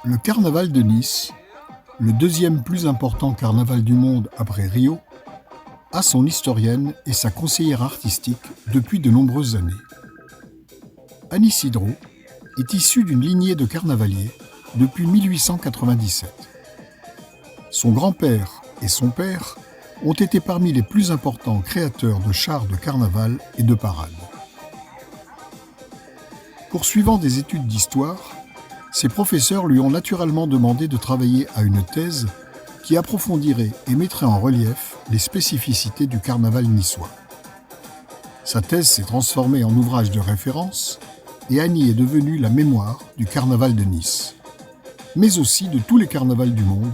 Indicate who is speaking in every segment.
Speaker 1: Le carnaval de Nice, le deuxième plus important carnaval du monde après Rio, a son historienne et sa conseillère artistique depuis de nombreuses années. Annie Sidro est issue d'une lignée de carnavaliers depuis 1897. Son grand-père et son père ont été parmi les plus importants créateurs de chars de carnaval et de parades. Poursuivant des études d'histoire, ses professeurs lui ont naturellement demandé de travailler à une thèse qui approfondirait et mettrait en relief les spécificités du carnaval niçois. Sa thèse s'est transformée en ouvrage de référence et Annie est devenue la mémoire du carnaval de Nice, mais aussi de tous les carnavals du monde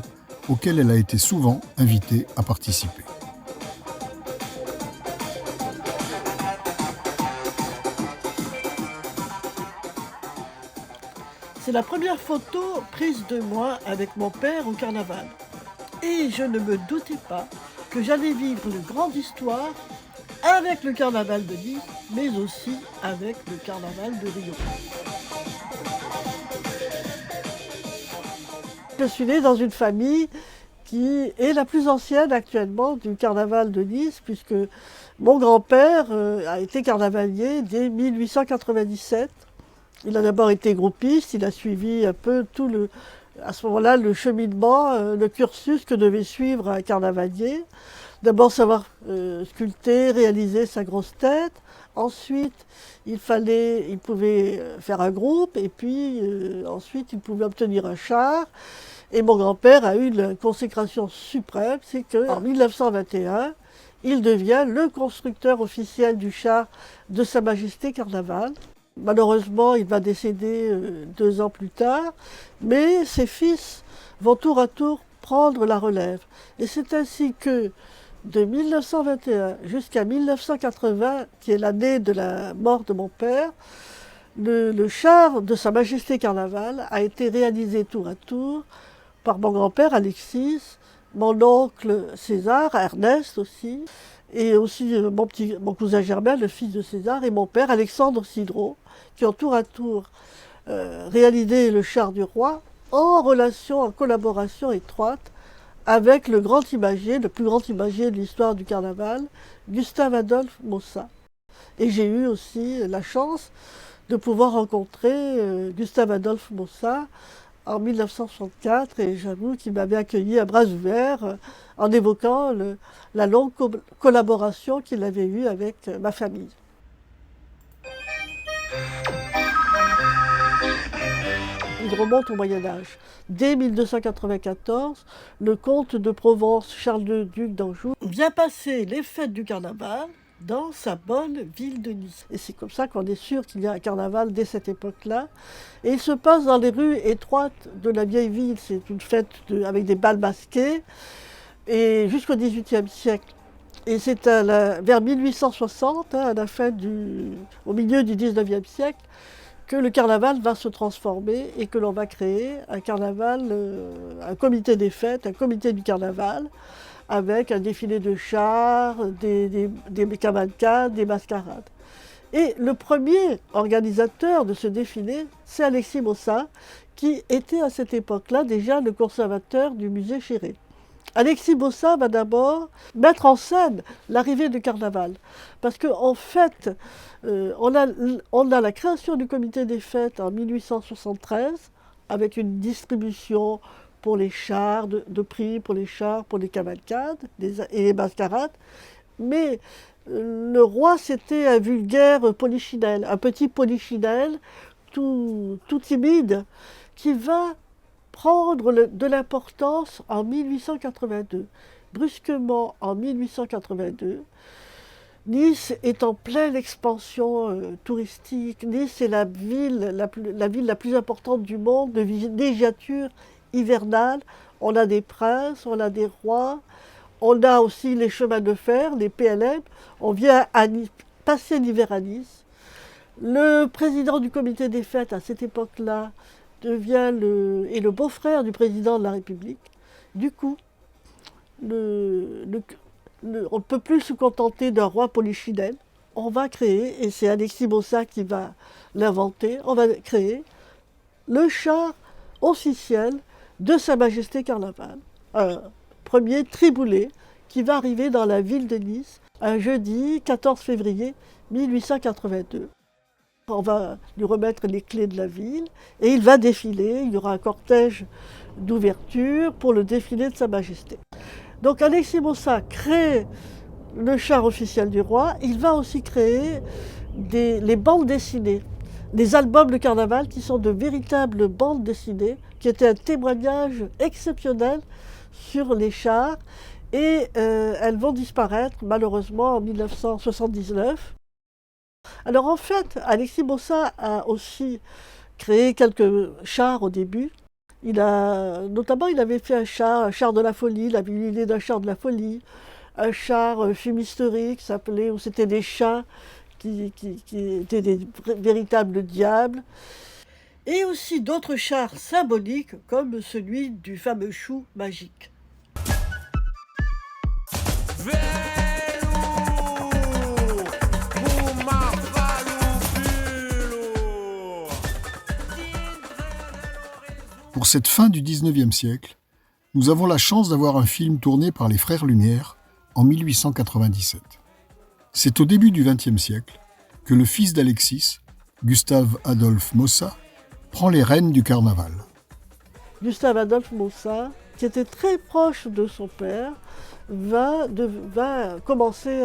Speaker 1: auxquels elle a été souvent invitée à participer.
Speaker 2: C'est la première photo prise de moi avec mon père au carnaval. Et je ne me doutais pas que j'allais vivre une grande histoire avec le carnaval de Nice, mais aussi avec le carnaval de Rio. Je suis née dans une famille qui est la plus ancienne actuellement du carnaval de Nice, puisque mon grand-père a été carnavalier dès 1897. Il a d'abord été groupiste, il a suivi un peu à ce moment-là, le cheminement, le cursus que devait suivre un carnavalier. D'abord savoir sculpter, réaliser sa grosse tête. Ensuite, il pouvait faire un groupe, et puis ensuite il pouvait obtenir un char. Et mon grand-père a eu une consécration suprême, c'est qu'en 1921, il devient le constructeur officiel du char de Sa Majesté Carnaval. Malheureusement, il va décéder 2 ans plus tard, mais ses fils vont tour à tour prendre la relève. Et c'est ainsi que, de 1921 jusqu'à 1980, qui est l'année de la mort de mon père, le char de Sa Majesté Carnaval a été réalisé tour à tour par mon grand-père Alexis, mon oncle César, Ernest aussi, et aussi mon cousin Germain, le fils de César, et mon père Alexandre Sidro, qui ont tour à tour réalisé le char du roi en relation, en collaboration étroite avec le grand imagier, le plus grand imagier de l'histoire du carnaval, Gustave Adolphe Mossa. Et j'ai eu aussi la chance de pouvoir rencontrer Gustave Adolphe Mossa en 1964, et j'avoue qu'il m'avait accueilli à bras ouverts en évoquant la longue collaboration qu'il avait eue avec ma famille. Il remonte au Moyen-Âge. Dès 1294, le comte de Provence, Charles II, duc d'Anjou, vient passer les fêtes du carnaval dans sa bonne ville de Nice. Et c'est comme ça qu'on est sûr qu'il y a un carnaval dès cette époque-là. Et il se passe dans les rues étroites de la vieille ville. C'est une fête avec des bals masqués, et jusqu'au XVIIIe siècle. Et c'est vers 1860, au milieu du XIXe siècle, que le carnaval va se transformer et que l'on va créer un carnaval, un comité des fêtes, un comité du carnaval, avec un défilé de chars, des cavalcades, des mascarades. Et le premier organisateur de ce défilé, c'est Alexis Mossa, qui était à cette époque-là déjà le conservateur du musée Chéré. Alexis Mossa va d'abord mettre en scène l'arrivée du carnaval. Parce qu'en fait, on a la création du comité des fêtes en 1873, avec une distribution pour les chars, de prix pour les chars, pour les cavalcades et les mascarades. Mais le roi, c'était un vulgaire polichinelle, un petit polichinelle tout timide, qui va prendre de l'importance en 1882. Brusquement, en 1882, Nice est en pleine expansion touristique. Nice est la ville la plus importante du monde de villégiature hivernale. On a des princes, on a des rois, on a aussi les chemins de fer, les PLM. On vient à Nice, passer l'hiver à Nice. Le président du comité des fêtes à cette époque-là est le beau-frère du président de la République. Du coup, on ne peut plus se contenter d'un roi polichinelle. On va créer, et c'est Alexis Mossa qui va l'inventer, on va créer le char officiel de Sa Majesté Carnaval. Un premier triboulet qui va arriver dans la ville de Nice un jeudi 14 février 1882. On va lui remettre les clés de la ville et il va défiler. Il y aura un cortège d'ouverture pour le défilé de Sa Majesté. Donc Alexis Mossat crée le char officiel du roi. Il va aussi créer les bandes dessinées, des albums de carnaval qui sont de véritables bandes dessinées, qui étaient un témoignage exceptionnel sur les chars. Et elles vont disparaître malheureusement en 1979. Alors en fait, Alexis Mossat a aussi créé quelques chars au début. Notamment, il avait fait un char de la folie, il avait eu l'idée d'un char de la folie, un char fumisterie qui s'appelait, où c'était des chats qui étaient des véritables diables. Et aussi d'autres chars symboliques comme celui du fameux chou magique.
Speaker 1: Pour cette fin du XIXe siècle, nous avons la chance d'avoir un film tourné par les Frères Lumière en 1897. C'est au début du XXe siècle que le fils d'Alexis, Gustave Adolphe Mossat, prend les rênes du carnaval.
Speaker 2: Gustave Adolphe Mossat, qui était très proche de son père, va commencer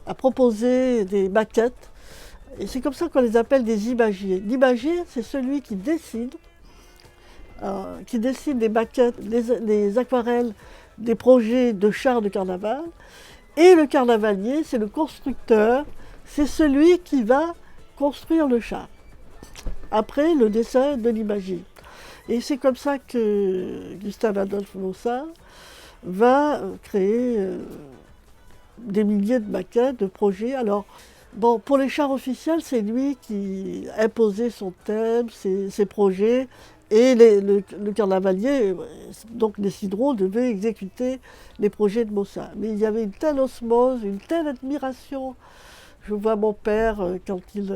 Speaker 2: à proposer des maquettes. Et c'est comme ça qu'on les appelle des imagiers. L'imagier, c'est celui qui dessine des maquettes, des aquarelles, des projets de chars de carnaval. Et le carnavalier, c'est le constructeur, c'est celui qui va construire le char, après le dessin de l'imagier. Et c'est comme ça que Gustave Adolphe Mossat va créer des milliers de maquettes, de projets. Alors, bon, pour les chars officiels, c'est lui qui imposait son thème, ses projets. Et le carnavalier, donc les Cidreaux, devaient exécuter les projets de Mossat. Mais il y avait une telle osmose, une telle admiration. Je vois mon père, quand il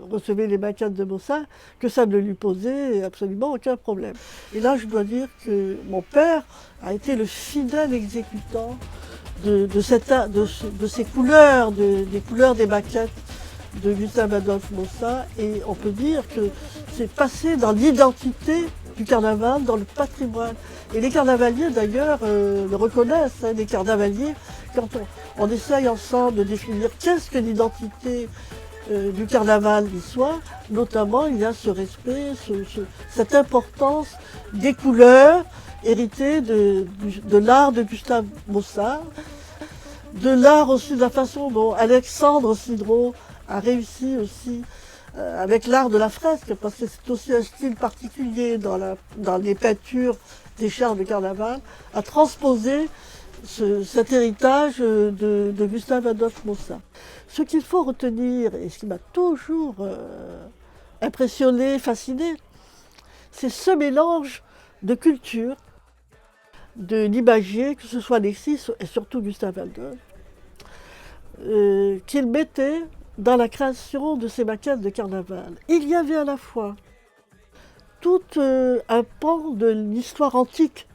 Speaker 2: recevait les maquettes de Mossat, que ça ne lui posait absolument aucun problème. Et là, je dois dire que mon père a été le fidèle exécutant de ces couleurs, des couleurs des maquettes de Gustave Adolphe Mossat. Et on peut dire que c'est passé dans l'identité du carnaval, dans le patrimoine. Et les carnavaliers, d'ailleurs, le reconnaissent, les carnavaliers, quand on essaye ensemble de définir qu'est-ce que l'identité du carnaval niçois, notamment il y a ce respect, cette importance des couleurs héritées de l'art de Gustave Mossat, de l'art aussi, de la façon dont Alexandre Cidreau a réussi aussi avec l'art de la fresque, parce que c'est aussi un style particulier dans les peintures des chars de carnaval, à transposer cet héritage de Gustave Adolphe Mossat. Ce qu'il faut retenir, et ce qui m'a toujours impressionné, fasciné, c'est ce mélange de culture, de l'imagier, que ce soit Alexis et surtout Gustave Adolphe, qu'il mettait dans la création de ces maquettes de carnaval. Il y avait à la fois tout un pan de l'histoire antique.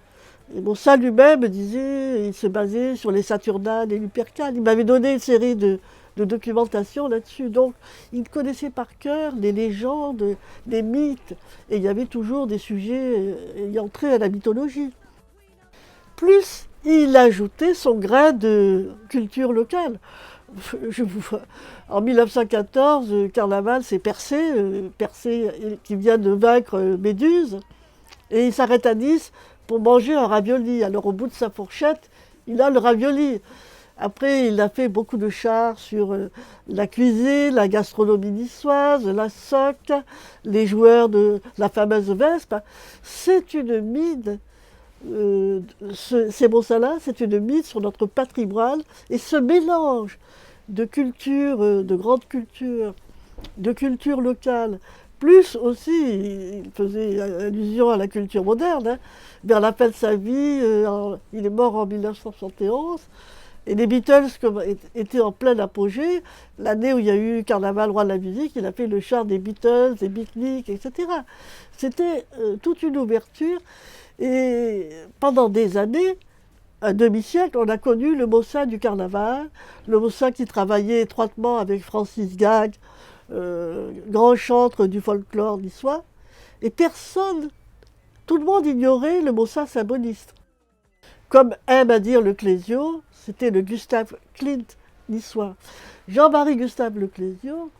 Speaker 2: Et Mossat lui-même disait, il se basait sur les Saturnales et Lupercales. Il m'avait donné une série de documentation là-dessus. Donc, il connaissait par cœur les légendes, les mythes. Et il y avait toujours des sujets ayant trait à la mythologie. Plus, il ajoutait son grain de culture locale. En 1914, Carnaval, c'est Persée qui vient de vaincre Méduse, et il s'arrête à Nice pour manger un ravioli. Alors au bout de sa fourchette, il a le ravioli. Après, il a fait beaucoup de chars sur la cuisine, la gastronomie niçoise, la soc, les joueurs de la fameuse Vespe. C'est une mine. Ces mots-là, c'est une mise sur notre patrimoine, et ce mélange de culture, de grande culture, de culture locale, plus aussi, il faisait allusion à la culture moderne, vers la fin de sa vie, il est mort en 1971, Et les Beatles étaient en plein apogée. L'année où il y a eu Carnaval, roi de la musique, il a fait le chant des Beatles, des Beatniks, etc. C'était toute une ouverture. Et pendant des années, un demi-siècle, on a connu le Mossad du Carnaval, le Mossad qui travaillait étroitement avec Francis Gag, grand chantre du folklore niçois. Et personne, tout le monde ignorait le Mossad symboliste. Comme aime à dire le Clésio, c'était le Gustave Klimt niçois. Jean-Marie Gustave Le Clésio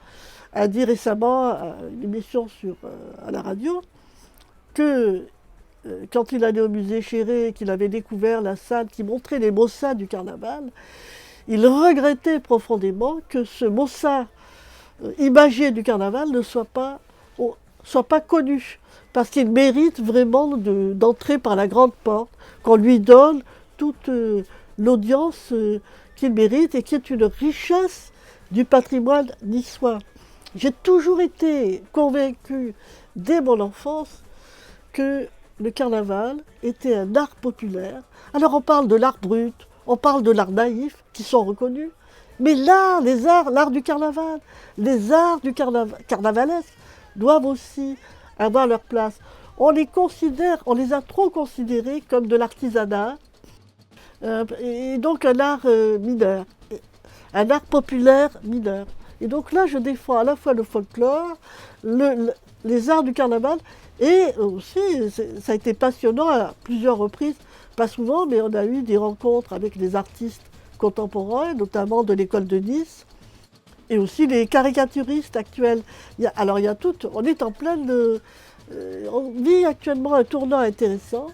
Speaker 2: a dit récemment à une émission à la radio que quand il allait au musée Chéré et qu'il avait découvert la salle qui montrait les Mossad du carnaval, il regrettait profondément que ce Mossad imagé du carnaval ne soit pas connu, parce qu'il mérite vraiment d'entrer par la grande porte, qu'on lui donne toute l'audience qu'il mérite et qui est une richesse du patrimoine niçois. J'ai toujours été convaincue, dès mon enfance, que le carnaval était un art populaire. Alors on parle de l'art brut, on parle de l'art naïf, qui sont reconnus, mais l'art, l'art du carnaval, les arts du carnavalesque doivent aussi avoir leur place. On les a trop considérés comme de l'artisanat, et donc un art mineur, un art populaire mineur. Et donc là, je défends à la fois le folklore, les arts du carnaval, et aussi, ça a été passionnant à plusieurs reprises, pas souvent, mais on a eu des rencontres avec des artistes contemporains, notamment de l'école de Nice, et aussi les caricaturistes actuels. Il y a tout, on est en pleine... on vit actuellement un tournant intéressant,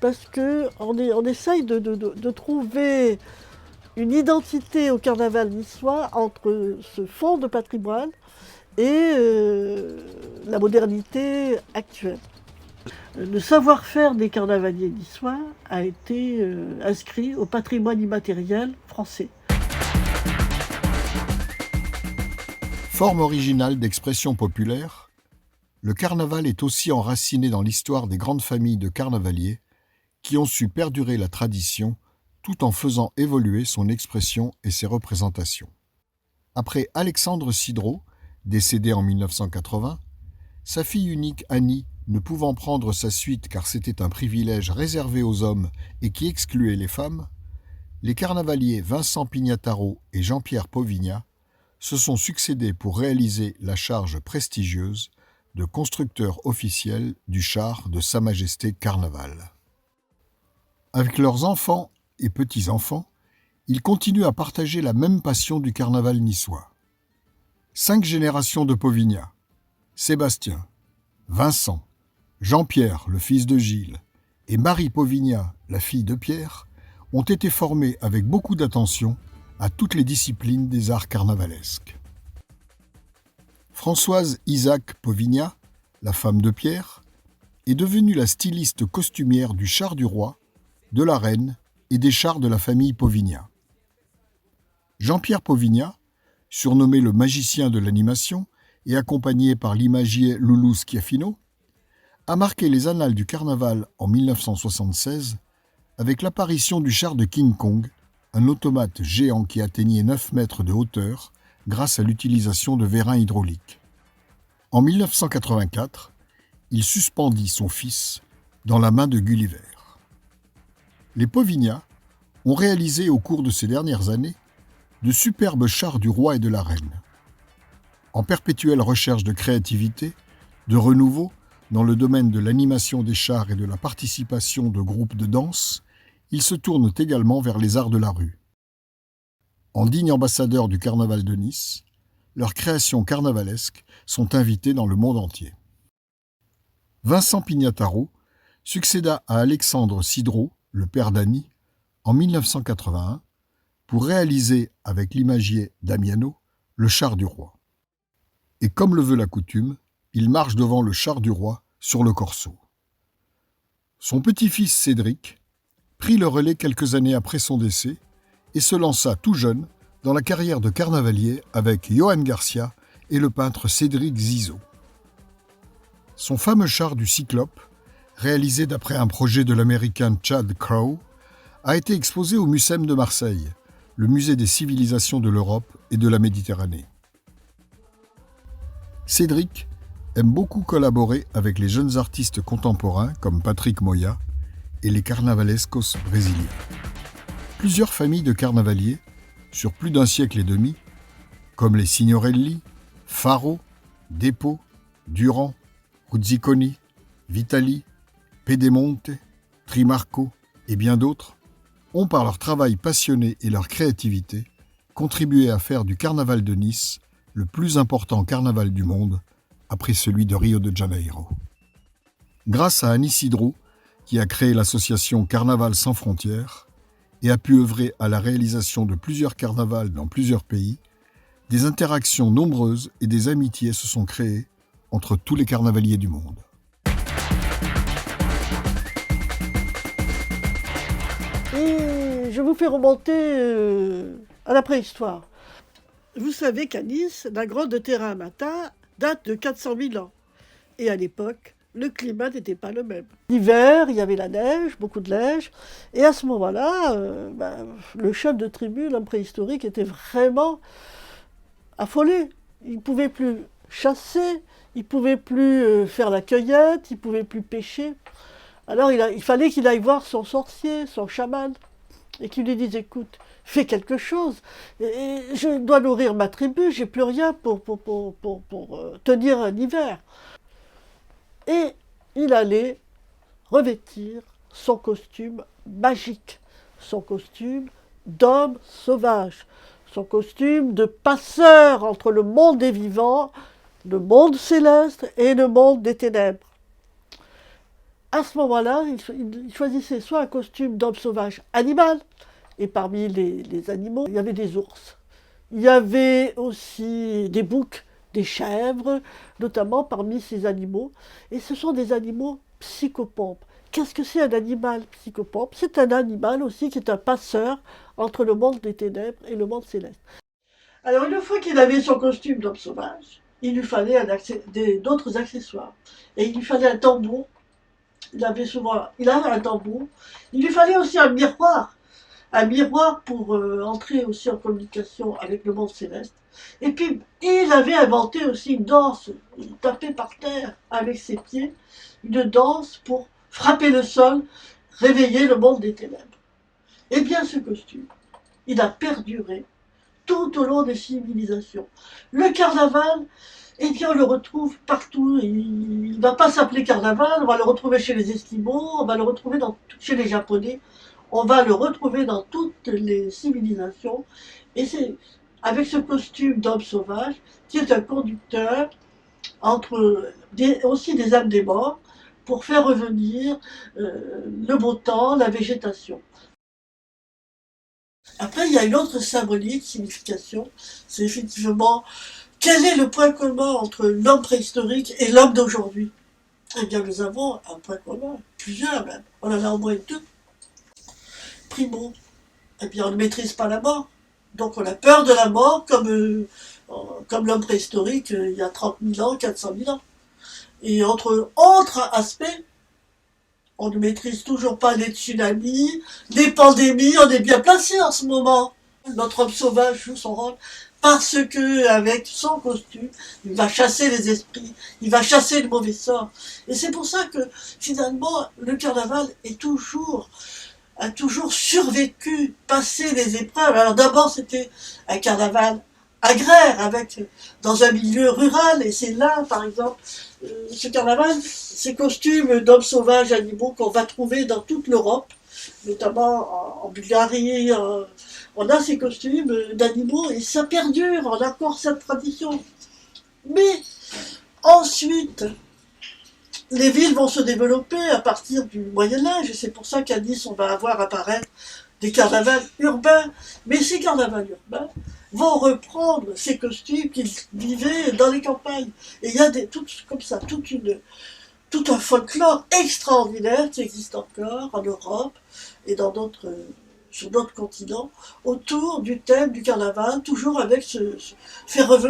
Speaker 2: parce qu'on essaye de trouver une identité au carnaval niçois entre ce fond de patrimoine et la modernité actuelle. Le savoir-faire des carnavaliers niçois a été inscrit au patrimoine immatériel français.
Speaker 1: Forme originale d'expression populaire, le carnaval est aussi enraciné dans l'histoire des grandes familles de carnavaliers qui ont su perdurer la tradition tout en faisant évoluer son expression et ses représentations. Après Alexandre Sidreau, décédé en 1980, sa fille unique Annie, ne pouvant prendre sa suite car c'était un privilège réservé aux hommes et qui excluait les femmes, les carnavaliers Vincent Pignataro et Jean-Pierre Povignat se sont succédés pour réaliser la charge prestigieuse de constructeur officiel du char de Sa Majesté Carnaval. Avec leurs enfants et petits-enfants, ils continuent à partager la même passion du carnaval niçois. 5 générations de Povignat, Sébastien, Vincent, Jean-Pierre, le fils de Gilles, et Marie Povignat, la fille de Pierre, ont été formés avec beaucoup d'attention à toutes les disciplines des arts carnavalesques. Françoise Isaac Povignat, la femme de Pierre, est devenue la styliste costumière du char du roi, de la reine et des chars de la famille Povignat. Jean-Pierre Povignat, surnommé le magicien de l'animation et accompagné par l'imagier Loulou Schiaffino, a marqué les annales du carnaval en 1976 avec l'apparition du char de King Kong, un automate géant qui atteignait 9 mètres de hauteur grâce à l'utilisation de vérins hydrauliques. En 1984, il suspendit son fils dans la main de Gulliver. Les Povignat ont réalisé au cours de ces dernières années de superbes chars du roi et de la reine. En perpétuelle recherche de créativité, de renouveau dans le domaine de l'animation des chars et de la participation de groupes de danse, ils se tournent également vers les arts de la rue. En dignes ambassadeurs du carnaval de Nice, leurs créations carnavalesques sont invitées dans le monde entier. Vincent Pignataro succéda à Alexandre Sidreau, le père d'Annie, en 1981, pour réaliser avec l'imagier Damiano le char du roi. Et comme le veut la coutume, il marche devant le char du roi sur le corso. Son petit-fils Cédric prit le relais quelques années après son décès et se lança tout jeune dans la carrière de carnavalier avec Johan Garcia et le peintre Cédric Zizot. Son fameux char du Cyclope, réalisé d'après un projet de l'américain Chad Crow, a été exposé au Mucem de Marseille, le musée des civilisations de l'Europe et de la Méditerranée. Cédric aime beaucoup collaborer avec les jeunes artistes contemporains comme Patrick Moya et les carnavalescos brésiliens. Plusieurs familles de carnavaliers, sur plus d'un siècle et demi, comme les Signorelli, Faro, Depo, Durand, Ruzziconi, Vitali, Pedemonte, Trimarco et bien d'autres, ont par leur travail passionné et leur créativité contribué à faire du carnaval de Nice le plus important carnaval du monde après celui de Rio de Janeiro. Grâce à Anne Isidro, qui a créé l'association Carnaval sans frontières et a pu œuvrer à la réalisation de plusieurs carnavals dans plusieurs pays, des interactions nombreuses et des amitiés se sont créées entre tous les carnavaliers du monde.
Speaker 2: Et je vous fais remonter à la préhistoire. Vous savez qu'à Nice, la grande terre à matin date de 400 000 ans. Et à l'époque, le climat n'était pas le même. L'hiver, il y avait la neige, beaucoup de neige. Et à ce moment-là, le chef de tribu, l'homme préhistorique, était vraiment affolé. Il ne pouvait plus chasser, il ne pouvait plus faire la cueillette, il ne pouvait plus pêcher. Alors il fallait qu'il aille voir son sorcier, son chaman, et qu'il lui dise, écoute, fais quelque chose. Et je dois nourrir ma tribu, j'ai plus rien pour tenir un hiver. Et il allait revêtir son costume magique, son costume d'homme sauvage, son costume de passeur entre le monde des vivants, le monde céleste et le monde des ténèbres. À ce moment-là, il choisissait soit un costume d'homme sauvage animal, et parmi les animaux, il y avait des ours. Il y avait aussi des boucs, des chèvres, notamment parmi ces animaux. Et ce sont des animaux psychopompes. Qu'est-ce que c'est un animal psychopompe? C'est un animal aussi qui est un passeur entre le monde des ténèbres et le monde céleste. Alors une fois qu'il avait son costume d'homme sauvage, il lui fallait d'autres accessoires. Et il lui fallait un tambour. Il a un tambour. Il lui fallait aussi un miroir pour entrer aussi en communication avec le monde céleste. Et puis, il avait inventé aussi une danse. Il tapait par terre avec ses pieds, une danse pour frapper le sol, réveiller le monde des ténèbres. Eh bien, ce costume, il a perduré tout au long des civilisations. Le carnaval, eh bien, on le retrouve partout. Il ne va pas s'appeler carnaval, on va le retrouver chez les Esquimaux, on va le retrouver chez les Japonais, on va le retrouver dans toutes les civilisations. Et c'est avec ce costume d'homme sauvage qui est un conducteur entre aussi des âmes des morts pour faire revenir le beau temps, la végétation. Après, il y a une autre symbolique, signification, c'est effectivement quel est le point commun entre l'homme préhistorique et l'homme d'aujourd'hui? Eh bien, nous avons un point commun, plusieurs même, on en a au moins deux. Primo, eh bien, on ne maîtrise pas la mort, donc on a peur de la mort comme l'homme préhistorique il y a 30 000 ans, 400 000 ans. Et entre autres aspects, on ne maîtrise toujours pas les tsunamis, les pandémies, on est bien placé en ce moment. Notre homme sauvage joue son rôle parce que avec son costume, il va chasser les esprits, il va chasser le mauvais sort. Et c'est pour ça que finalement, le carnaval a toujours survécu, passé les épreuves. Alors d'abord, c'était un carnaval agraire, dans un milieu rural, et c'est là, par exemple, ce carnaval, ces costumes d'hommes sauvages animaux qu'on va trouver dans toute l'Europe, notamment en Bulgarie, on a ces costumes d'animaux, et ça perdure, on a encore cette tradition. Mais ensuite, les villes vont se développer à partir du Moyen-Âge, et c'est pour ça qu'à Nice, on va avoir apparaître des carnavals urbains. Mais ces carnavals urbains vont reprendre ces costumes qu'ils vivaient dans les campagnes. Et il y a tout un folklore extraordinaire qui existe encore en Europe et sur d'autres continents, autour du thème du carnaval, toujours avec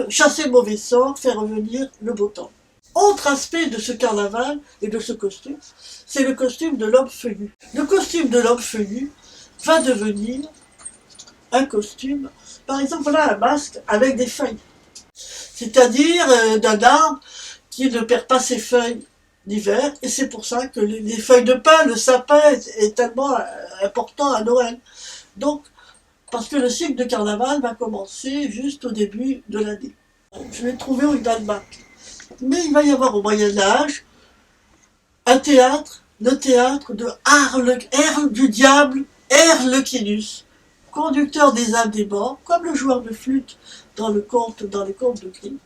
Speaker 2: chasser le mauvais sort, faire revenir le beau temps. Autre aspect de ce carnaval et de ce costume, c'est le costume de l'homme feuillu. Le costume de l'homme feuillu va devenir un costume. Par exemple, voilà un masque avec des feuilles. C'est-à-dire d'un arbre qui ne perd pas ses feuilles l'hiver. Et c'est pour ça que les feuilles de pin, le sapin est tellement important à Noël. Donc, parce que le cycle de carnaval va commencer juste au début de l'année. Je l'ai trouvé au Danemark. Mais il va y avoir au Moyen-Âge un théâtre, le théâtre de Erle du diable, Erlequinus, conducteur des âmes des morts, comme le joueur de flûte dans les contes de Grimm.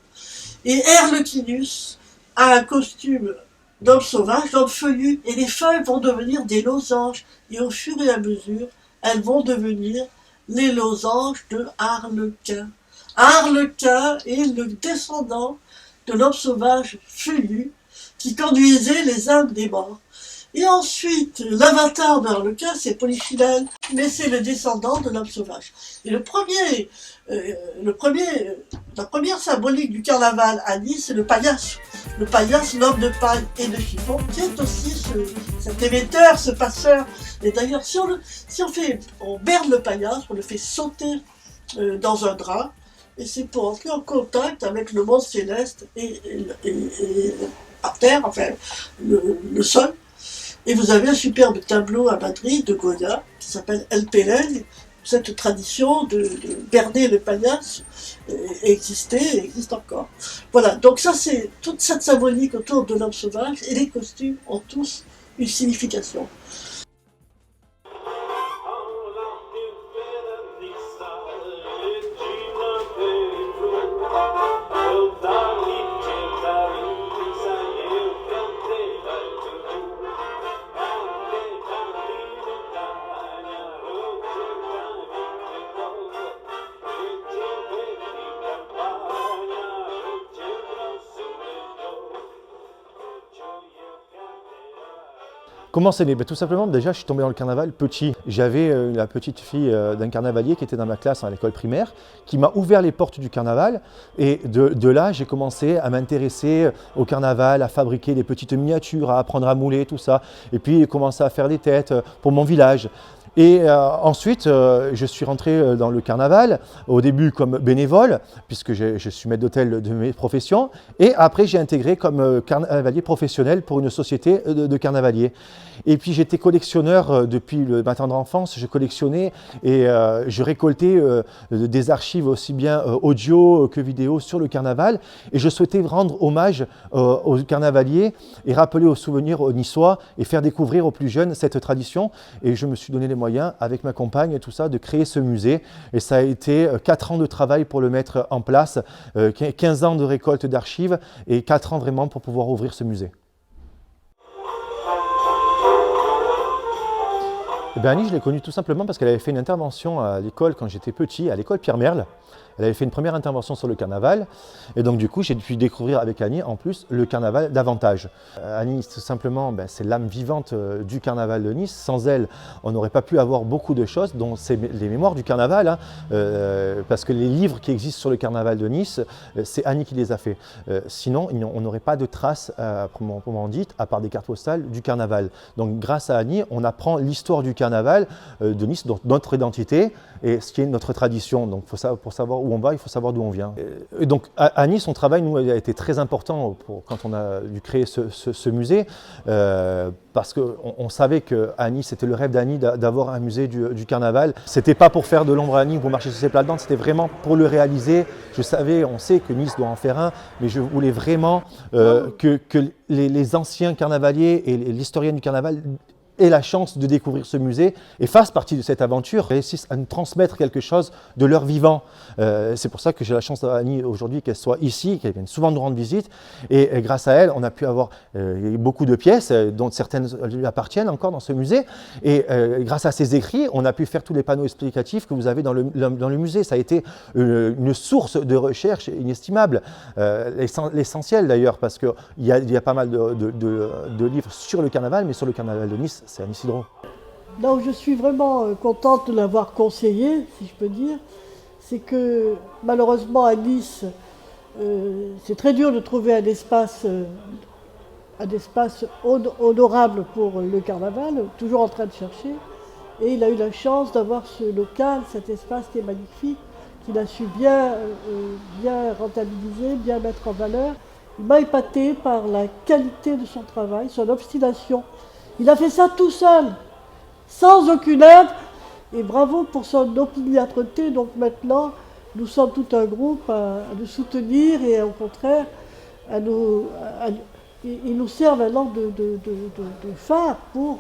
Speaker 2: Et Erlequinus a un costume d'homme sauvage, d'homme feuillu, et les feuilles vont devenir des losanges. Et au fur et à mesure, elles vont devenir les losanges de Harlequin. Harlequin est le descendant de l'homme sauvage feuillu qui conduisait les âmes des morts. Et ensuite, l'avatar de Harlequin, c'est Polyphilène, mais c'est le descendant de l'homme sauvage. Et la première symbolique du carnaval à Nice, c'est le paillasse. Le paillasse, l'homme de paille et de chiffon, qui est aussi cet émetteur, ce passeur. Et d'ailleurs, si on berne le paillasse, on le fait sauter dans un drap, et c'est pour entrer en contact avec le monde céleste et par terre, enfin, le sol. Et vous avez un superbe tableau à Madrid de Goya qui s'appelle El Pérez. Cette tradition de berner le paillasse existe encore. Voilà, donc ça c'est toute cette symbolique autour de l'homme sauvage, et les costumes ont tous une signification.
Speaker 3: Comment c'est né? Tout simplement, déjà, je suis tombé dans le carnaval petit. J'avais la petite fille d'un carnavalier qui était dans ma classe à l'école primaire, qui m'a ouvert les portes du carnaval. Et de là, j'ai commencé à m'intéresser au carnaval, à fabriquer des petites miniatures, à apprendre à mouler, tout ça. Et puis, j'ai commencé à faire des têtes pour mon village. Et ensuite, je suis rentré dans le carnaval, au début comme bénévole, puisque je suis maître d'hôtel de mes professions, et après j'ai intégré comme carnavalier professionnel pour une société de carnavaliers. Et puis j'étais collectionneur depuis ma tendre enfance, je collectionnais et je récoltais des archives aussi bien audio que vidéo sur le carnaval, et je souhaitais rendre hommage aux carnavaliers et rappeler aux souvenirs niçois et faire découvrir aux plus jeunes cette tradition. Et je me suis donné les moyens avec ma compagne et tout ça de créer ce musée, et ça a été 4 ans de travail pour le mettre en place, 15 ans de récolte d'archives et 4 ans vraiment pour pouvoir ouvrir ce musée. Et bien Annie, je l'ai connue tout simplement parce qu'elle avait fait une intervention à l'école quand j'étais petit, à l'école Pierre Merle. Elle avait fait une première intervention sur le carnaval, et donc du coup j'ai pu découvrir avec Annie en plus le carnaval davantage. Annie, tout simplement, c'est l'âme vivante du carnaval de Nice. Sans elle, on n'aurait pas pu avoir beaucoup de choses, dont les mémoires du carnaval, hein, parce que les livres qui existent sur le carnaval de Nice, c'est Annie qui les a fait. Sinon, on n'aurait pas de traces, proprement dites, à part des cartes postales du carnaval. Donc grâce à Annie, on apprend l'histoire du carnaval de Nice, donc notre identité et ce qui est notre tradition. Donc pour savoir où on va, il faut savoir d'où on vient. Et donc à Nice, son travail nous a été très important quand on a dû créer ce musée, parce qu'on savait qu'à Nice, c'était le rêve d'Annie d'avoir un musée du carnaval. C'était pas pour faire de l'ombre à Annie ou pour marcher sur ses plates-bandes, c'était vraiment pour le réaliser. On sait que Nice doit en faire un, mais je voulais vraiment que les anciens carnavaliers et l'historienne du carnaval aient la chance de découvrir ce musée et fassent partie de cette aventure, réussissent à nous transmettre quelque chose de leur vivant. C'est pour ça que j'ai la chance, Annie, aujourd'hui, qu'elle soit ici, qu'elle vienne souvent nous rendre visite. Et grâce à elle, on a pu avoir beaucoup de pièces, dont certaines lui appartiennent encore dans ce musée. Et grâce à ses écrits, on a pu faire tous les panneaux explicatifs que vous avez dans le musée. Ça a été une source de recherche inestimable, l'essentiel d'ailleurs, parce qu'il y a pas mal de livres sur le carnaval, mais sur le carnaval de Nice, c'est Annie Sidreau.
Speaker 2: Là où je suis vraiment contente de l'avoir conseillé, si je peux dire, c'est que malheureusement à Nice, c'est très dur de trouver un espace honorable pour le carnaval, toujours en train de chercher. Et il a eu la chance d'avoir ce local, cet espace qui est magnifique, qu'il a su bien rentabiliser, bien mettre en valeur. Il m'a épaté par la qualité de son travail, son obstination. Il a fait ça tout seul, sans aucune aide. Et bravo pour son opiniâtreté. Donc maintenant, nous sommes tout un groupe à nous soutenir et au contraire, il nous sert maintenant de phare pour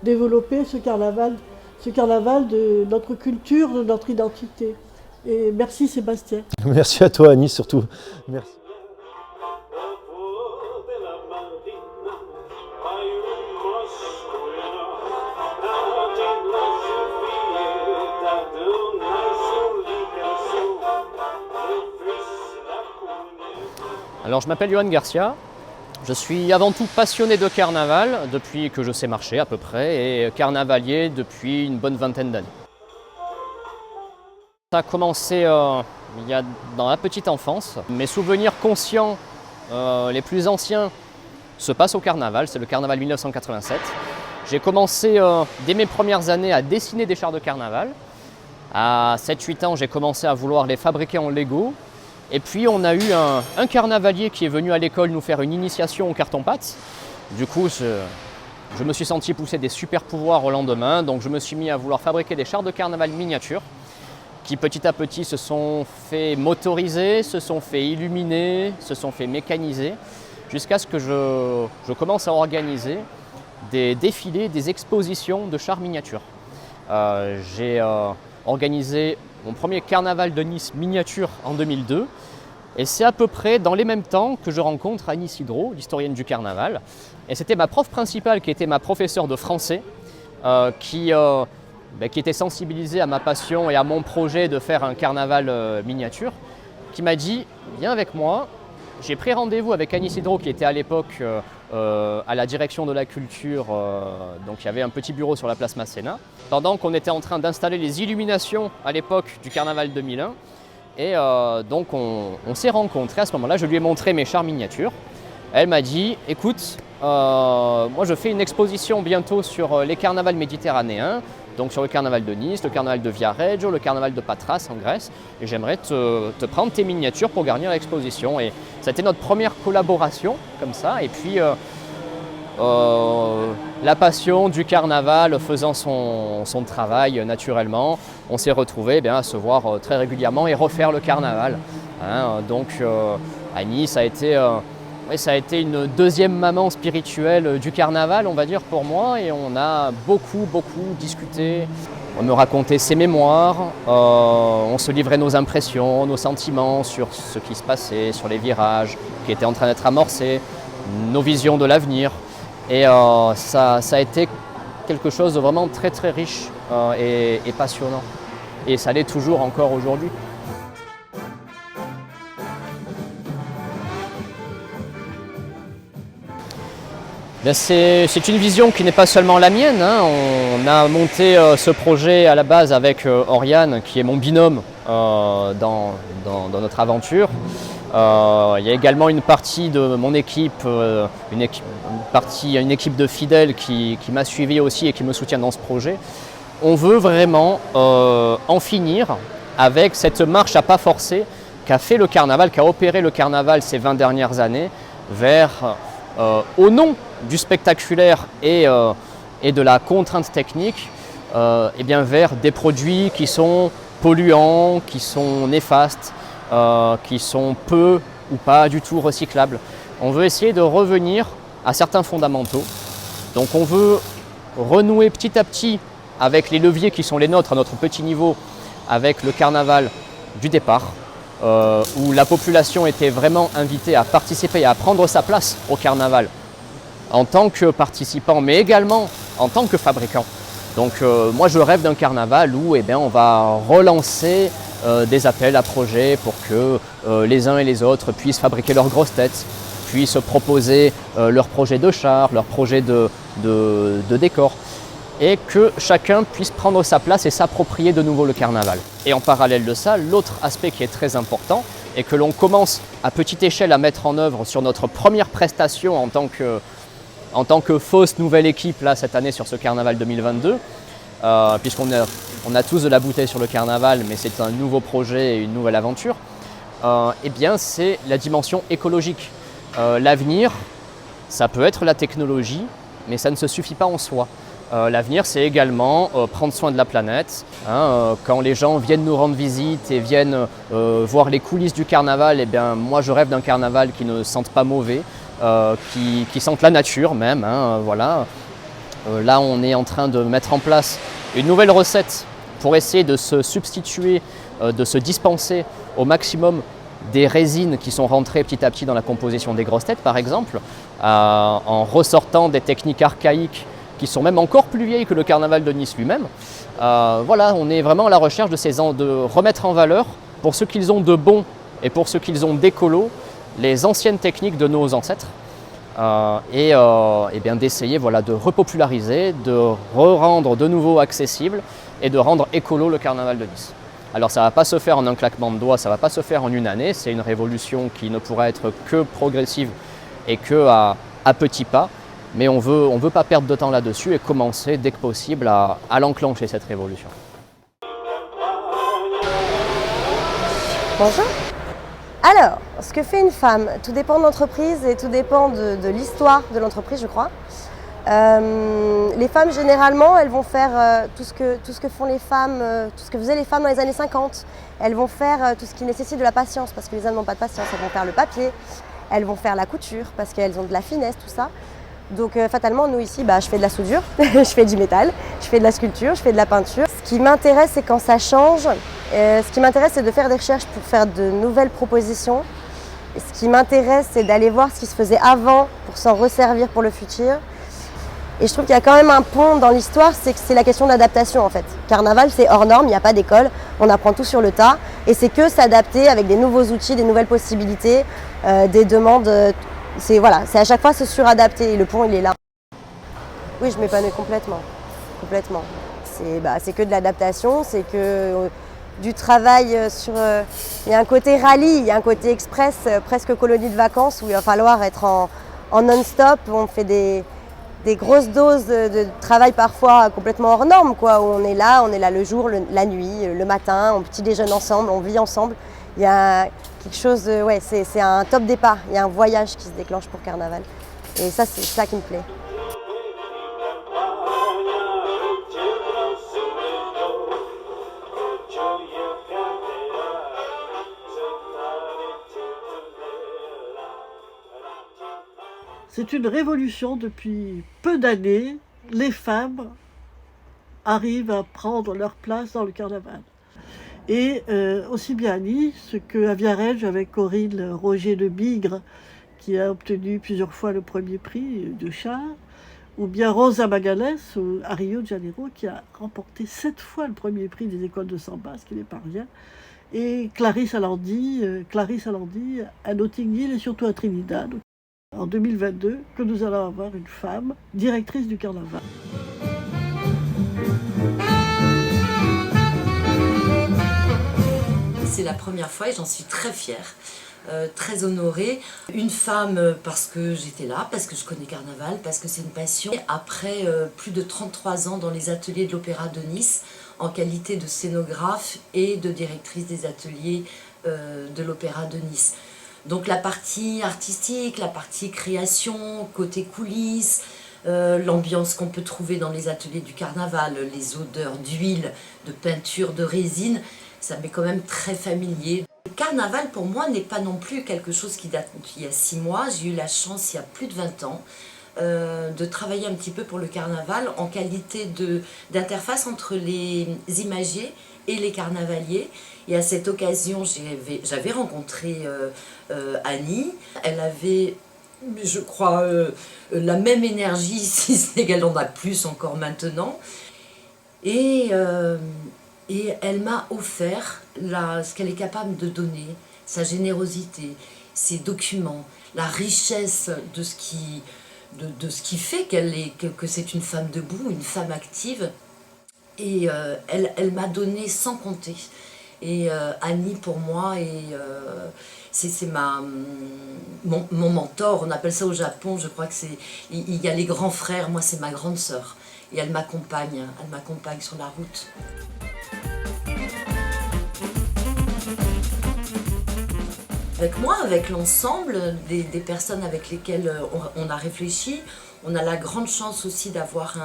Speaker 2: développer ce carnaval de notre culture, de notre identité. Et merci Sébastien.
Speaker 3: Merci à toi Annie surtout. Merci.
Speaker 4: Alors je m'appelle Johan Garcia, je suis avant tout passionné de carnaval depuis que je sais marcher à peu près et carnavalier depuis une bonne vingtaine d'années. Ça a commencé dans la petite enfance. Mes souvenirs conscients les plus anciens se passent au carnaval, c'est le carnaval 1987. J'ai commencé dès mes premières années à dessiner des chars de carnaval. À 7-8 ans, j'ai commencé à vouloir les fabriquer en Lego. Et puis on a eu un carnavalier qui est venu à l'école nous faire une initiation au carton-pâte. Du coup, je me suis senti pousser des super pouvoirs au lendemain, donc je me suis mis à vouloir fabriquer des chars de carnaval miniatures qui petit à petit se sont fait motoriser, se sont fait illuminer, se sont fait mécaniser, jusqu'à ce que je commence à organiser des défilés, des expositions de chars miniatures. J'ai organisé mon premier carnaval de Nice miniature en 2002. Et c'est à peu près dans les mêmes temps que je rencontre Annie Sidro, l'historienne du carnaval. Et c'était ma prof principale qui était ma professeure de français, qui était sensibilisée à ma passion et à mon projet de faire un carnaval miniature, qui m'a dit « Viens avec moi ». J'ai pris rendez-vous avec Annie Sidro qui était à l'époque à la direction de la culture, donc il y avait un petit bureau sur la place Masséna. Pendant qu'on était en train d'installer les illuminations à l'époque du carnaval 2001, et donc on s'est rencontrés à ce moment-là, je lui ai montré mes chars miniatures. Elle m'a dit « Écoute, moi je fais une exposition bientôt sur les carnavals méditerranéens, donc sur le carnaval de Nice, le carnaval de Viareggio, le carnaval de Patras en Grèce, et j'aimerais te prendre tes miniatures pour garnir l'exposition. » Et c'était notre première collaboration comme ça, et puis la passion du carnaval faisant son travail naturellement, on s'est retrouvés à se voir très régulièrement et refaire le carnaval. Donc Annie, ça a été une deuxième maman spirituelle du carnaval, on va dire, pour moi, et on a beaucoup discuté. On me racontait ses mémoires, on se livrait nos impressions, nos sentiments sur ce qui se passait, sur les virages qui étaient en train d'être amorcés, nos visions de l'avenir. Et ça a été quelque chose de vraiment très riche et passionnant. Et ça l'est toujours encore aujourd'hui. C'est une vision qui n'est pas seulement la mienne. On a monté ce projet à la base avec Oriane, qui est mon binôme dans notre aventure. Il y a également une partie de mon équipe, une équipe de fidèles qui m'a suivi aussi et qui me soutient dans ce projet. On veut vraiment en finir avec cette marche à pas forcer qu'a fait le carnaval, qu'a opéré le carnaval ces 20 dernières années vers, au nom du spectaculaire et de la contrainte technique, vers des produits qui sont polluants, qui sont néfastes, qui sont peu ou pas du tout recyclables. On veut essayer de revenir à certains fondamentaux. Donc on veut renouer petit à petit avec les leviers qui sont les nôtres à notre petit niveau, avec le carnaval du départ, où la population était vraiment invitée à participer et à prendre sa place au carnaval en tant que participant, mais également en tant que fabricant. Donc moi je rêve d'un carnaval où on va relancer des appels à projets pour que les uns et les autres puissent fabriquer leurs grosses têtes, puissent proposer leurs projets de chars, leurs projets de décors, et que chacun puisse prendre sa place et s'approprier de nouveau le carnaval. Et en parallèle de ça, l'autre aspect qui est très important et que l'on commence à petite échelle à mettre en œuvre sur notre première prestation en tant que fausse nouvelle équipe là, cette année sur ce carnaval 2022, puisqu'on a tous de la bouteille sur le carnaval, mais c'est un nouveau projet et une nouvelle aventure, eh bien c'est la dimension écologique. L'avenir, ça peut être la technologie, mais ça ne se suffit pas en soi. L'avenir, c'est également prendre soin de la planète. Quand les gens viennent nous rendre visite et viennent voir les coulisses du carnaval, eh bien, moi je rêve d'un carnaval qui ne sente pas mauvais, qui sente la nature même. Voilà. Là, on est en train de mettre en place une nouvelle recette pour essayer de se substituer, de se dispenser au maximum des résines qui sont rentrées petit à petit dans la composition des grosses têtes, par exemple, en ressortant des techniques archaïques qui sont même encore plus vieilles que le carnaval de Nice lui-même. Voilà, on est vraiment à la recherche de remettre en valeur, pour ce qu'ils ont de bon et pour ce qu'ils ont d'écolo, les anciennes techniques de nos ancêtres, et bien d'essayer voilà, de repopulariser, de rendre de nouveau accessible et de rendre écolo le carnaval de Nice. Alors ça ne va pas se faire en un claquement de doigts, ça ne va pas se faire en une année, c'est une révolution qui ne pourra être que progressive et que à petits pas. Mais on veut pas perdre de temps là-dessus et commencer dès que possible à l'enclencher, cette révolution.
Speaker 5: Bonjour. Alors, ce que fait une femme, tout dépend de l'entreprise et tout dépend de l'histoire de l'entreprise, je crois. Les femmes, généralement, elles vont faire tout ce que font les femmes, tout ce que faisaient les femmes dans les années 50. Elles vont faire tout ce qui nécessite de la patience, parce que les hommes n'ont pas de patience. Elles vont faire le papier, elles vont faire la couture, parce qu'elles ont de la finesse, tout ça. Donc fatalement, nous ici, je fais de la soudure, je fais du métal, je fais de la sculpture, je fais de la peinture. Ce qui m'intéresse, c'est quand ça change. Ce qui m'intéresse, c'est de faire des recherches pour faire de nouvelles propositions. Et ce qui m'intéresse, c'est d'aller voir ce qui se faisait avant pour s'en resservir pour le futur. Et je trouve qu'il y a quand même un pont dans l'histoire, c'est que c'est la question d'adaptation en fait. Carnaval, c'est hors norme, il n'y a pas d'école, on apprend tout sur le tas. Et c'est que s'adapter avec des nouveaux outils, des nouvelles possibilités, des demandes. C'est à chaque fois se suradapter et le pont il est là. Oui, je m'épanouis complètement. C'est que de l'adaptation, c'est que du travail sur... il y a un côté rallye, il y a un côté express, presque colonie de vacances où il va falloir être en non-stop. On fait des grosses doses de travail parfois complètement hors normes, quoi, où on est là le jour, la nuit, le matin, on petit déjeune ensemble, on vit ensemble. Il y a quelque chose, c'est un top départ, il y a un voyage qui se déclenche pour Carnaval. Et ça, c'est ça qui me plaît.
Speaker 2: C'est une révolution depuis peu d'années. Les femmes arrivent à prendre leur place dans le carnaval. Et aussi bien à Nice qu'à Viareggio avec Corinne Roger de Bigre, qui a obtenu plusieurs fois le premier prix de char, ou bien Rosa Magalhães à Rio de Janeiro, qui a remporté 7 fois le premier prix des écoles de samba, ce qui n'est pas rien. Et Clarisse Alandi à Notting Hill et surtout à Trinidad. En 2022, que nous allons avoir une femme directrice du carnaval.
Speaker 6: C'est la première fois et j'en suis très fière, très honorée. Une femme parce que j'étais là, parce que je connais Carnaval, parce que c'est une passion. Après plus de 33 ans dans les ateliers de l'Opéra de Nice, en qualité de scénographe et de directrice des ateliers de l'Opéra de Nice. Donc la partie artistique, la partie création, côté coulisses, l'ambiance qu'on peut trouver dans les ateliers du Carnaval, les odeurs d'huile, de peinture, de résine, ça m'est quand même très familier. Le Carnaval pour moi n'est pas non plus quelque chose qui date d'il y a 6 mois. J'ai eu la chance il y a plus de 20 ans de travailler un petit peu pour le Carnaval en qualité d'interface entre les imagiers et les carnavaliers. Et à cette occasion, j'avais rencontré Annie. Elle avait, je crois, la même énergie, si ce n'est qu'elle en a plus encore maintenant. Et elle m'a offert ce qu'elle est capable de donner, sa générosité, ses documents, la richesse de ce qui fait que c'est une femme debout, une femme active. Et elle m'a donné sans compter. Et Annie, pour moi, c'est mon mentor. On appelle ça au Japon, je crois que c'est... Il y a les grands frères, moi c'est ma grande sœur. Et elle m'accompagne sur la route. Avec moi, avec l'ensemble des personnes avec lesquelles on a réfléchi, on a la grande chance aussi d'avoir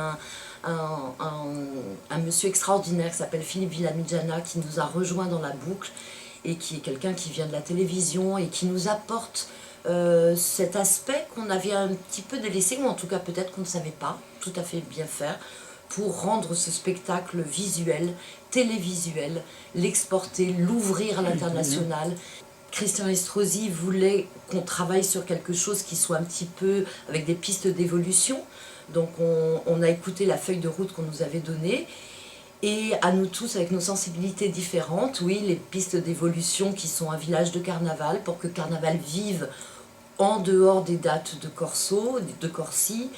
Speaker 6: un monsieur extraordinaire qui s'appelle Philippe Villamidjana, qui nous a rejoints dans la boucle et qui est quelqu'un qui vient de la télévision et qui nous apporte cet aspect qu'on avait un petit peu délaissé, ou en tout cas peut-être qu'on ne savait pas tout à fait bien faire, pour rendre ce spectacle visuel, télévisuel, l'exporter, l'ouvrir à l'international. Christian Estrosi voulait qu'on travaille sur quelque chose qui soit un petit peu avec des pistes d'évolution. Donc on a écouté la feuille de route qu'on nous avait donnée. Et à nous tous, avec nos sensibilités différentes, oui, les pistes d'évolution qui sont un village de carnaval, pour que carnaval vive en dehors des dates de Corso, de Corsi.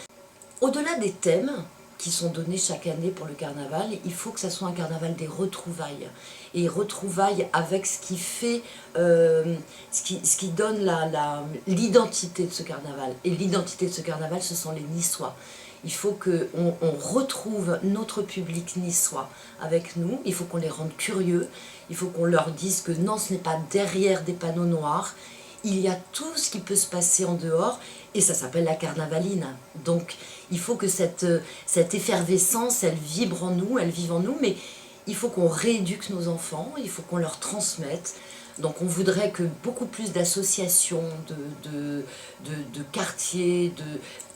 Speaker 6: Au-delà des thèmes qui sont donnés chaque année pour le carnaval, il faut que ça soit un carnaval des retrouvailles. Et retrouvailles avec ce qui fait, ce qui donne l'identité de ce carnaval. Et l'identité de ce carnaval, ce sont les Niçois. Il faut qu'on retrouve notre public niçois avec nous, il faut qu'on les rende curieux, il faut qu'on leur dise que non, ce n'est pas derrière des panneaux noirs, il y a tout ce qui peut se passer en dehors, et ça s'appelle la carnavaline. Donc il faut que cette effervescence, elle vibre en nous, elle vive en nous, mais il faut qu'on rééduque nos enfants, il faut qu'on leur transmette. Donc on voudrait que beaucoup plus d'associations, de quartiers,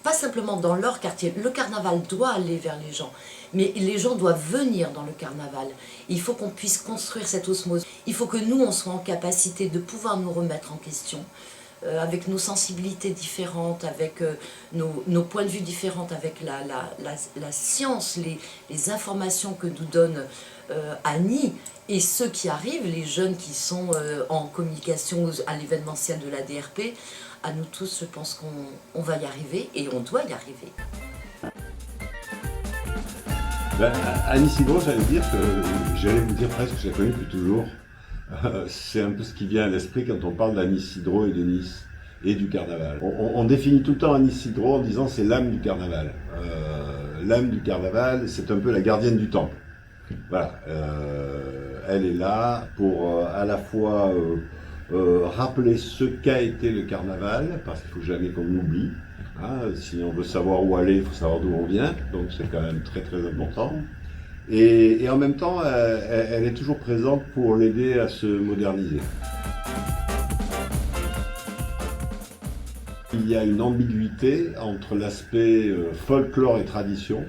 Speaker 6: pas simplement dans leur quartier. Le carnaval doit aller vers les gens, mais les gens doivent venir dans le carnaval. Il faut qu'on puisse construire cette osmose. Il faut que nous, on soit en capacité de pouvoir nous remettre en question, avec nos sensibilités différentes, avec nos points de vue différents, avec la science, les informations que nous donne Annie, et ceux qui arrivent, les jeunes qui sont en communication à l'événementiel de la DRP. À nous tous, je pense qu'on va y arriver, et on doit y arriver.
Speaker 7: Annie Sidro, j'allais vous dire presque que je la connais depuis toujours. C'est un peu ce qui vient à l'esprit quand on parle d'Annie Sidro et de Nice et du carnaval. On définit tout le temps Annie Sidro en disant c'est l'âme du carnaval. L'âme du carnaval, c'est un peu la gardienne du temple. Voilà, elle est là pour à la fois rappeler ce qu'a été le carnaval, parce qu'il ne faut jamais qu'on oublie. Hein, si on veut savoir où aller, il faut savoir d'où on vient, donc c'est quand même très très important. Et en même temps, elle est toujours présente pour l'aider à se moderniser. Il y a une ambiguïté entre l'aspect folklore et tradition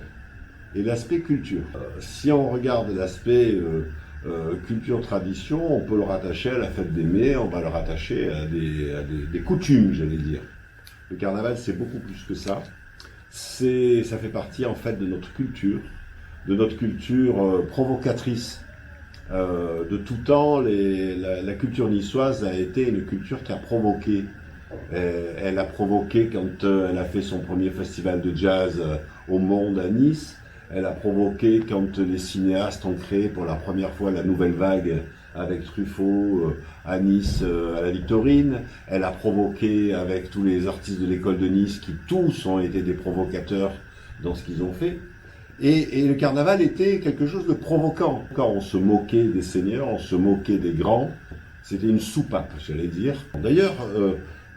Speaker 7: et l'aspect culture. Si on regarde l'aspect culture-tradition, on peut le rattacher à la fête des Mets, on va le rattacher à des coutumes, j'allais dire. Le carnaval, c'est beaucoup plus que ça. Ça fait partie en fait de notre culture provocatrice. De tout temps, la culture niçoise a été une culture qui a provoqué. Elle a provoqué quand elle a fait son premier festival de jazz au Monde à Nice. Elle a provoqué quand les cinéastes ont créé pour la première fois la nouvelle vague avec Truffaut à Nice, à la Victorine. Elle a provoqué avec tous les artistes de l'école de Nice qui tous ont été des provocateurs dans ce qu'ils ont fait. Et le carnaval était quelque chose de provoquant. Quand on se moquait des seigneurs, on se moquait des grands, c'était une soupape, j'allais dire. D'ailleurs,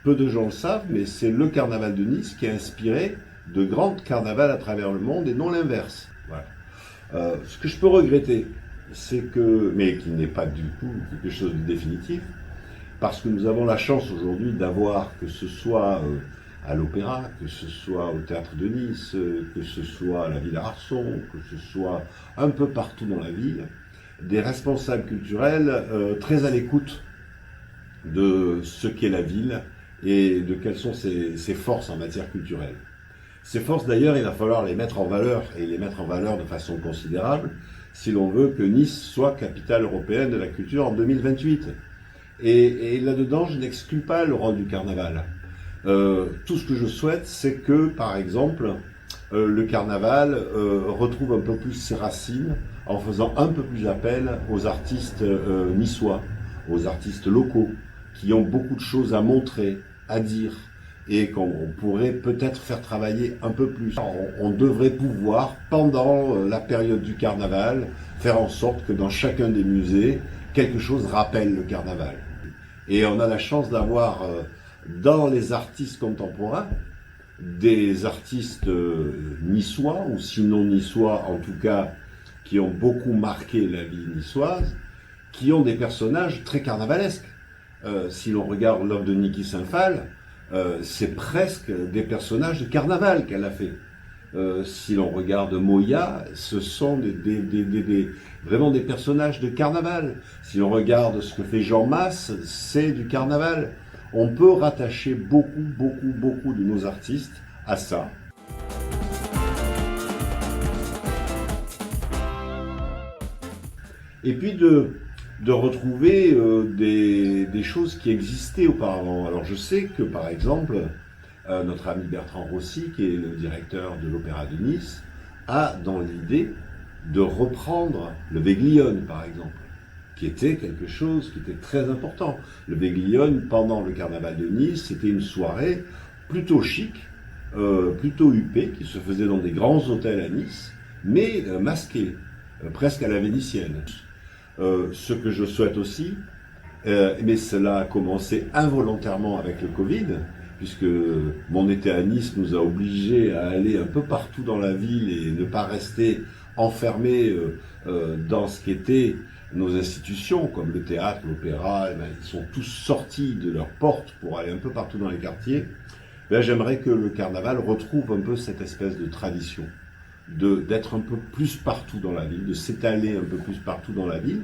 Speaker 7: peu de gens le savent, mais c'est le carnaval de Nice qui a inspiré de grands carnavals à travers le monde et non l'inverse. Voilà. Ce que je peux regretter, c'est que, mais qui n'est pas du tout quelque chose de définitif, parce que nous avons la chance aujourd'hui d'avoir, que ce soit à l'Opéra, que ce soit au Théâtre de Nice, que ce soit à la Villa Arson, que ce soit un peu partout dans la ville, des responsables culturels très à l'écoute de ce qu'est la ville et de quelles sont ses forces en matière culturelle. Ces forces, d'ailleurs, il va falloir les mettre en valeur, et les mettre en valeur de façon considérable, si l'on veut que Nice soit capitale européenne de la culture en 2028. Et là-dedans, je n'exclus pas le rôle du carnaval. Tout ce que je souhaite, c'est que, par exemple, le carnaval retrouve un peu plus ses racines en faisant un peu plus appel aux artistes niçois, aux artistes locaux, qui ont beaucoup de choses à montrer, à dire, et qu'on pourrait peut-être faire travailler un peu plus. On devrait pouvoir, pendant la période du carnaval, faire en sorte que dans chacun des musées, quelque chose rappelle le carnaval. Et on a la chance d'avoir dans les artistes contemporains, des artistes niçois, ou sinon niçois en tout cas, qui ont beaucoup marqué la vie niçoise, qui ont des personnages très carnavalesques. Si l'on regarde l'œuvre de Niki Saint-Phal, c'est presque des personnages de carnaval qu'elle a fait. Si l'on regarde Moya, ce sont vraiment des personnages de carnaval. Si l'on regarde ce que fait Jean Masse, c'est du carnaval. On peut rattacher beaucoup de nos artistes à ça. Et puis de retrouver des choses qui existaient auparavant. Alors je sais que par exemple, notre ami Bertrand Rossi, qui est le directeur de l'Opéra de Nice, a dans l'idée de reprendre le Veglione par exemple, qui était quelque chose qui était très important. Le Veglione, pendant le carnaval de Nice, c'était une soirée plutôt chic, plutôt huppée, qui se faisait dans des grands hôtels à Nice, mais masquée, presque à la vénitienne. Ce que je souhaite aussi, mais cela a commencé involontairement avec le Covid, puisque mon été à Nice nous a obligés à aller un peu partout dans la ville et ne pas rester enfermés dans ce qu'étaient nos institutions, comme le théâtre, l'opéra. Ils sont tous sortis de leurs portes pour aller un peu partout dans les quartiers. Là, j'aimerais que le carnaval retrouve un peu cette espèce de tradition, d'être un peu plus partout dans la ville, de s'étaler un peu plus partout dans la ville,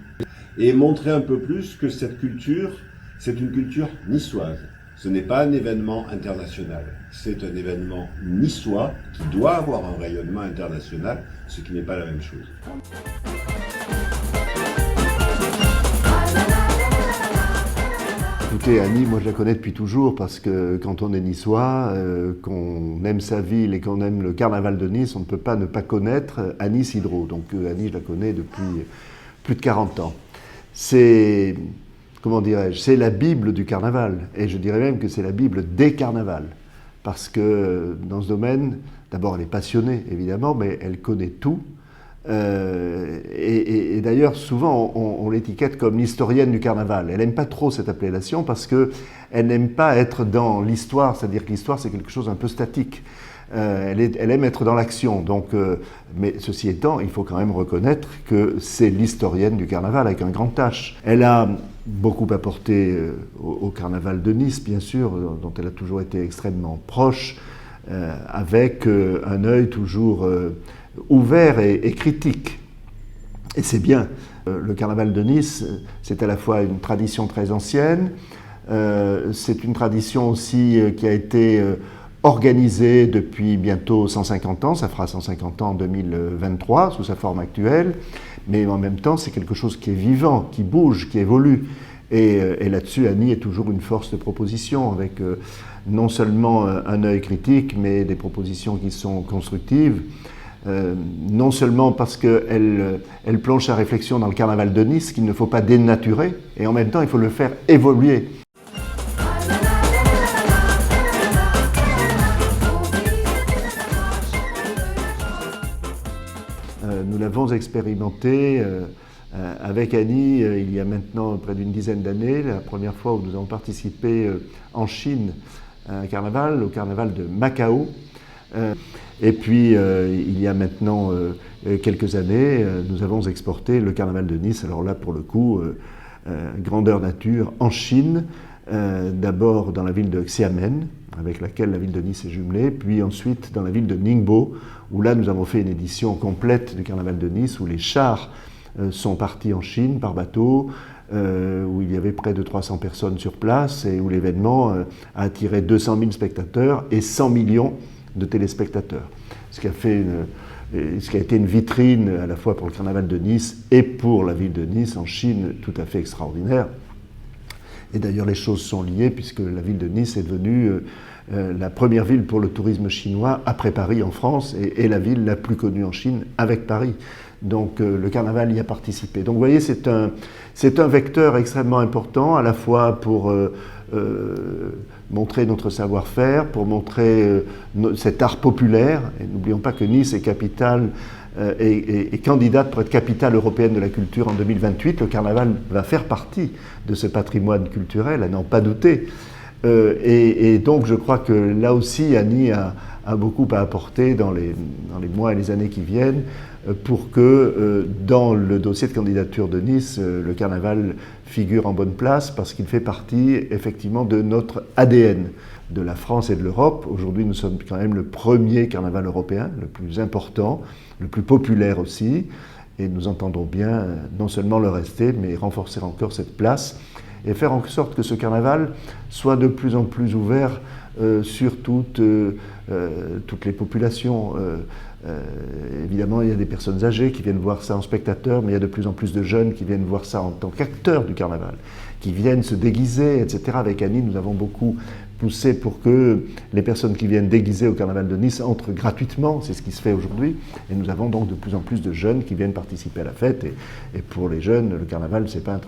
Speaker 7: et montrer un peu plus que cette culture, c'est une culture niçoise. Ce n'est pas un événement international, c'est un événement niçois qui doit avoir un rayonnement international, ce qui n'est pas la même chose.
Speaker 8: Écoutez, Annie, moi je la connais depuis toujours parce que quand on est niçois, qu'on aime sa ville et qu'on aime le carnaval de Nice, on ne peut pas ne pas connaître Annie Sidro. Donc Annie, je la connais depuis plus de 40 ans. C'est, comment dirais-je, c'est la Bible du carnaval. Et je dirais même que c'est la Bible des carnavals. Parce que dans ce domaine, d'abord elle est passionnée évidemment, mais elle connaît tout. Et d'ailleurs, souvent, on l'étiquette comme l'historienne du carnaval. Elle n'aime pas trop cette appellation parce qu'elle n'aime pas être dans l'histoire, c'est-à-dire que l'histoire, c'est quelque chose un peu statique. Elle aime être dans l'action. Mais ceci étant, il faut quand même reconnaître que c'est l'historienne du carnaval avec un grand H. Elle a beaucoup apporté au carnaval de Nice, bien sûr, dont elle a toujours été extrêmement proche, avec un œil toujours ouvert et critique. Et c'est bien. Le carnaval de Nice, c'est à la fois une tradition très ancienne, c'est une tradition aussi qui a été organisée depuis bientôt 150 ans, ça fera 150 ans en 2023 sous sa forme actuelle, mais en même temps c'est quelque chose qui est vivant, qui bouge, qui évolue. Et là-dessus, Annie est toujours une force de proposition, avec non seulement un œil critique, mais des propositions qui sont constructives. Non seulement parce qu'elle plonge sa réflexion dans le carnaval de Nice, qu'il ne faut pas dénaturer, et en même temps il faut le faire évoluer. Nous l'avons expérimenté avec Annie il y a maintenant près d'une dizaine d'années, la première fois où nous avons participé en Chine à un carnaval, au carnaval de Macao. Et puis, il y a maintenant quelques années, nous avons exporté le carnaval de Nice, alors là, pour le coup, grandeur nature, en Chine, d'abord dans la ville de Xiamen, avec laquelle la ville de Nice est jumelée, puis ensuite dans la ville de Ningbo, où là, nous avons fait une édition complète du carnaval de Nice, où les chars sont partis en Chine par bateau, où il y avait près de 300 personnes sur place, et où l'événement a attiré 200 000 spectateurs et 100 millions de téléspectateurs, ce qui a été une vitrine à la fois pour le carnaval de Nice et pour la ville de Nice en Chine tout à fait extraordinaire. Et d'ailleurs les choses sont liées puisque la ville de Nice est devenue la première ville pour le tourisme chinois après Paris en France et la ville la plus connue en Chine avec Paris. Donc le carnaval y a participé. Donc vous voyez, c'est un vecteur extrêmement important, à la fois pour montrer notre savoir-faire, pour montrer cet art populaire. Et n'oublions pas que Nice est capitale et candidate pour être capitale européenne de la culture en 2028. Le carnaval va faire partie de ce patrimoine culturel, à n'en pas douter. Et donc je crois que là aussi, Annie a beaucoup à apporter dans les mois et les années qui viennent pour que dans le dossier de candidature de Nice, le carnaval figure en bonne place parce qu'il fait partie effectivement de notre ADN, de la France et de l'Europe. Aujourd'hui, nous sommes quand même le premier carnaval européen, le plus important, le plus populaire aussi, et nous entendons bien non seulement le rester, mais renforcer encore cette place et faire en sorte que ce carnaval soit de plus en plus ouvert sur toutes les populations. Évidemment, il y a des personnes âgées qui viennent voir ça en spectateur, mais il y a de plus en plus de jeunes qui viennent voir ça en tant qu'acteurs du carnaval, qui viennent se déguiser, etc. Avec Annie, nous avons beaucoup poussé pour que les personnes qui viennent déguiser au carnaval de Nice entrent gratuitement, c'est ce qui se fait aujourd'hui, et nous avons donc de plus en plus de jeunes qui viennent participer à la fête, et pour les jeunes, le carnaval, c'est pas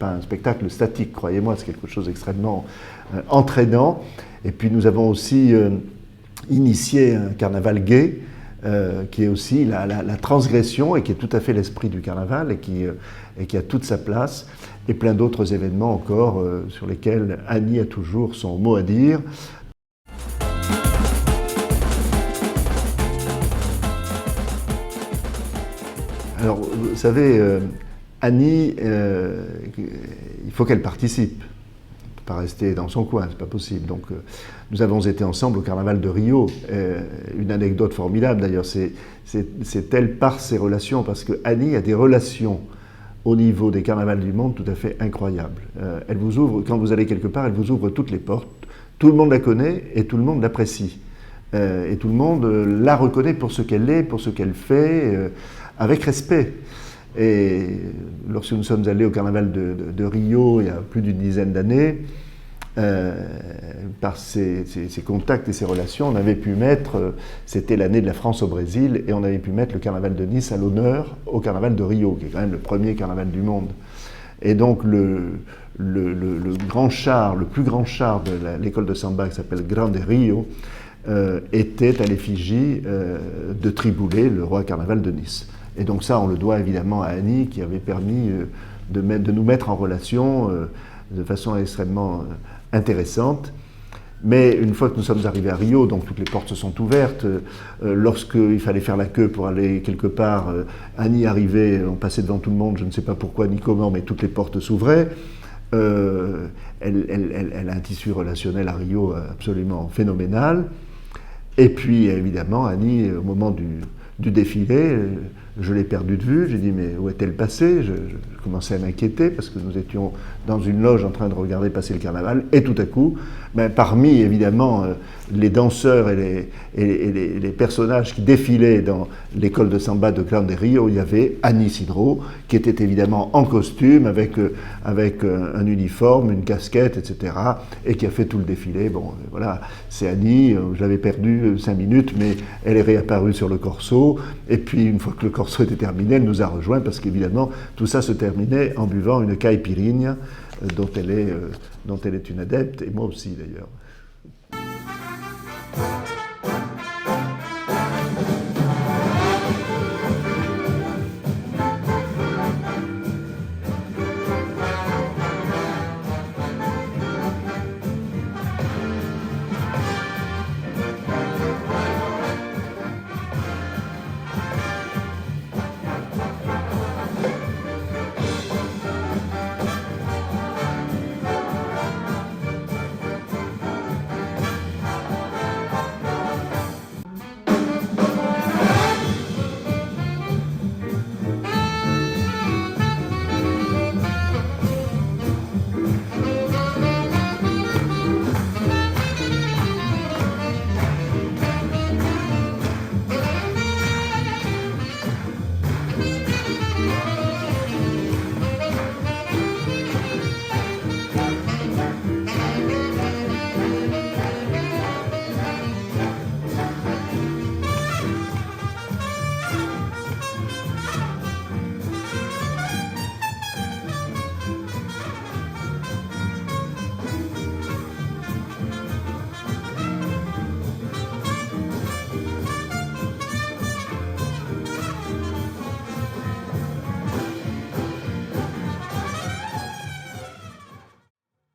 Speaker 8: un spectacle statique, croyez-moi, c'est quelque chose d'extrêmement entraînant. Et puis nous avons aussi initié un carnaval gay, qui est aussi la transgression et qui est tout à fait l'esprit du carnaval et qui a toute sa place, et plein d'autres événements encore sur lesquels Annie a toujours son mot à dire. Alors, vous savez, Annie, il faut qu'elle participe. Pas rester dans son coin, c'est pas possible. Donc nous avons été ensemble au carnaval de Rio. Une anecdote formidable d'ailleurs, c'est elle par ses relations, parce que Annie a des relations au niveau des carnavals du monde tout à fait incroyables. Elle vous ouvre, quand vous allez quelque part, elle vous ouvre toutes les portes. Tout le monde la connaît et tout le monde l'apprécie. Et tout le monde la reconnaît pour ce qu'elle est, pour ce qu'elle fait, avec respect. Et lorsque nous sommes allés au carnaval de Rio il y a plus d'une dizaine d'années, par ses contacts et ses relations, on avait pu mettre, c'était l'année de la France au Brésil, et on avait pu mettre le carnaval de Nice à l'honneur au carnaval de Rio, qui est quand même le premier carnaval du monde. Et donc le grand char, le plus grand char de l'école de samba qui s'appelle Grande Rio, était à l'effigie de Triboulet, le roi carnaval de Nice. Et donc ça, on le doit évidemment à Annie, qui avait permis de nous mettre en relation de façon extrêmement intéressante. Mais une fois que nous sommes arrivés à Rio, donc toutes les portes se sont ouvertes. Lorsqu'il fallait faire la queue pour aller quelque part, Annie arrivait, on passait devant tout le monde, je ne sais pas pourquoi ni comment, mais toutes les portes s'ouvraient. Elle a un tissu relationnel à Rio absolument phénoménal. Et puis évidemment, Annie, au moment du défilé, je l'ai perdue de vue, j'ai dit mais où est-elle passée? Je commençais à m'inquiéter parce que nous étions dans une loge en train de regarder passer le carnaval, et tout à coup, parmi évidemment les danseurs et les personnages qui défilaient dans l'école de samba de Grande Rio, il y avait Annie Sidro, qui était évidemment en costume, avec un uniforme, une casquette, etc., et qui a fait tout le défilé. Bon, voilà, c'est Annie, je l'avais perdue 5 minutes, mais elle est réapparue sur le corso, et puis une fois que le corso était terminé, elle nous a rejoints, parce qu'évidemment, tout ça se terminait en buvant une caipirinha, dont elle est une adepte, et moi aussi d'ailleurs.